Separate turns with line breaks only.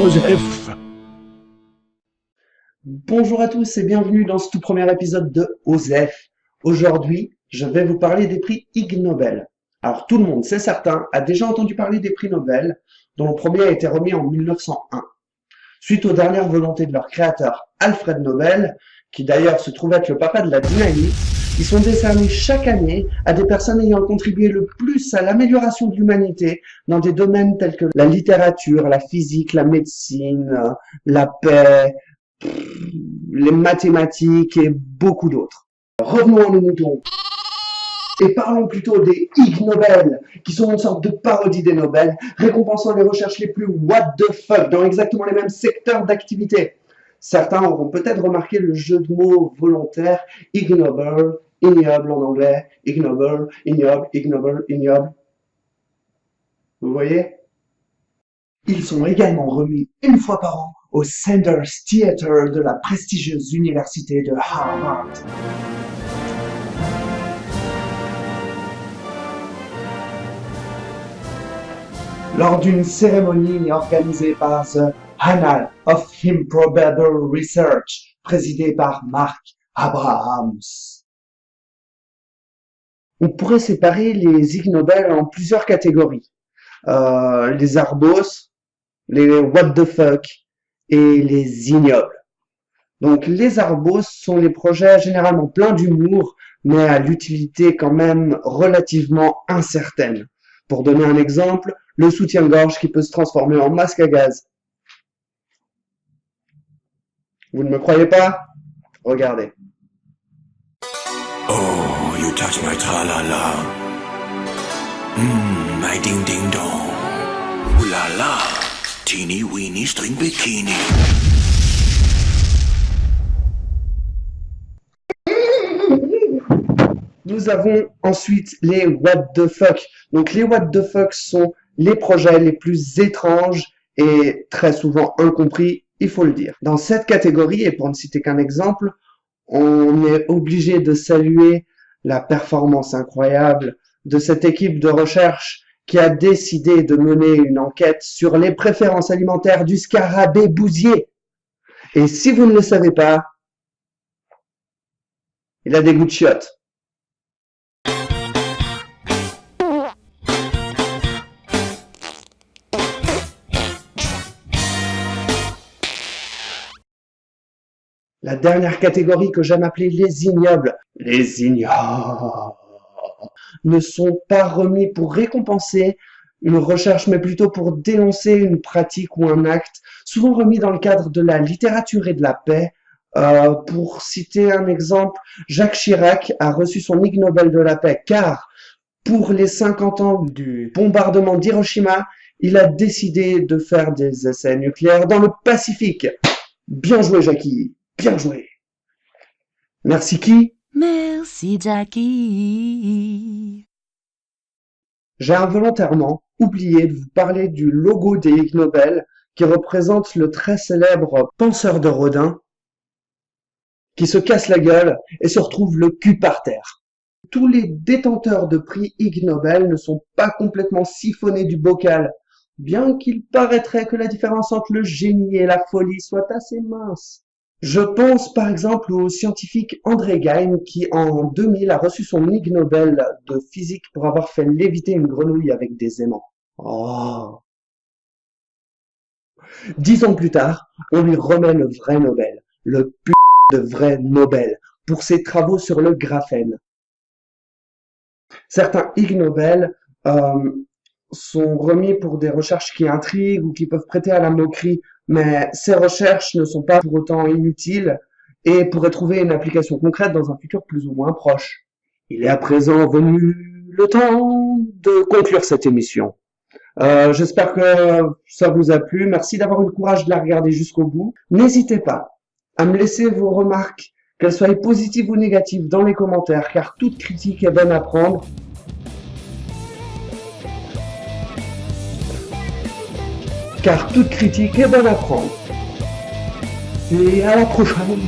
OSEF.
Bonjour à tous et bienvenue dans ce tout premier épisode de OSEF. Aujourd'hui, je vais vous parler des prix Ig Nobel. Alors tout le monde, c'est certain, a déjà entendu parler des prix Nobel, dont le premier a été remis en 1901. Suite aux dernières volontés de leur créateur Alfred Nobel, qui d'ailleurs se trouve être le papa de la dynamite, ils sont décernés chaque année à des personnes ayant contribué le plus à l'amélioration de l'humanité dans des domaines tels que la littérature, la physique, la médecine, la paix, les mathématiques et beaucoup d'autres. Revenons à nos moutons et parlons plutôt des Ig Nobel, qui sont une sorte de parodie des Nobel, récompensant les recherches les plus what the fuck dans exactement les mêmes secteurs d'activité. Certains auront peut-être remarqué le jeu de mots volontaire ignoble, ignoble en anglais, ignoble, ignoble, ignoble, ignoble. Vous voyez? Ils sont également remis une fois par an au Sanders Theater de la prestigieuse université de Harvard. Lors d'une cérémonie organisée par The Annals of Improbable Research, présidée par Mark Abrahams. On pourrait séparer les Ig Nobel en plusieurs catégories. Les arbos, les what the fuck et les ignobles. Donc les arbos sont les projets généralement pleins d'humour, mais à l'utilité quand même relativement incertaine. Pour donner un exemple, le soutien-gorge qui peut se transformer en masque à gaz. Vous ne me croyez pas? Regardez.
Oh, you touch my tra-la-la. My ding-ding-dong. Ooh la la, teeny-weeny string bikini.
Nous avons ensuite les what the fuck. Donc les what the fuck sont les projets les plus étranges et très souvent incompris, il faut le dire. Dans cette catégorie, et pour ne citer qu'un exemple, on est obligé de saluer la performance incroyable de cette équipe de recherche qui a décidé de mener une enquête sur les préférences alimentaires du scarabée bousier. Et si vous ne le savez pas, il a des goûts de chiottes. La dernière catégorie que j'aime appeler les ignobles. Les ignobles ne sont pas remis pour récompenser une recherche, mais plutôt pour dénoncer une pratique ou un acte, souvent remis dans le cadre de la littérature et de la paix. Pour citer un exemple, Jacques Chirac a reçu son Ig Nobel de la paix, car pour les 50 ans du bombardement d'Hiroshima, il a décidé de faire des essais nucléaires dans le Pacifique. Bien joué, Jackie. Bien joué. Merci qui?
Merci Jackie.
J'ai involontairement oublié de vous parler du logo des Ig Nobel qui représente le très célèbre penseur de Rodin qui se casse la gueule et se retrouve le cul par terre. Tous les détenteurs de prix Ig Nobel ne sont pas complètement siphonnés du bocal, bien qu'il paraîtrait que la différence entre le génie et la folie soit assez mince. Je pense par exemple au scientifique André Geim qui en 2000 a reçu son Ig Nobel de physique pour avoir fait léviter une grenouille avec des aimants. Oh. 10 ans plus tard, on lui remet le vrai Nobel, le de vrai Nobel, pour ses travaux sur le graphène. Certains Ig Nobel sont remis pour des recherches qui intriguent ou qui peuvent prêter à la moquerie, mais ces recherches ne sont pas pour autant inutiles et pourraient trouver une application concrète dans un futur plus ou moins proche. Il est à présent venu le temps de conclure cette émission. J'espère que ça vous a plu. Merci d'avoir eu le courage de la regarder jusqu'au bout. N'hésitez pas à me laisser vos remarques, qu'elles soient positives ou négatives, dans les commentaires, car toute critique est bonne à prendre. Et à la prochaine.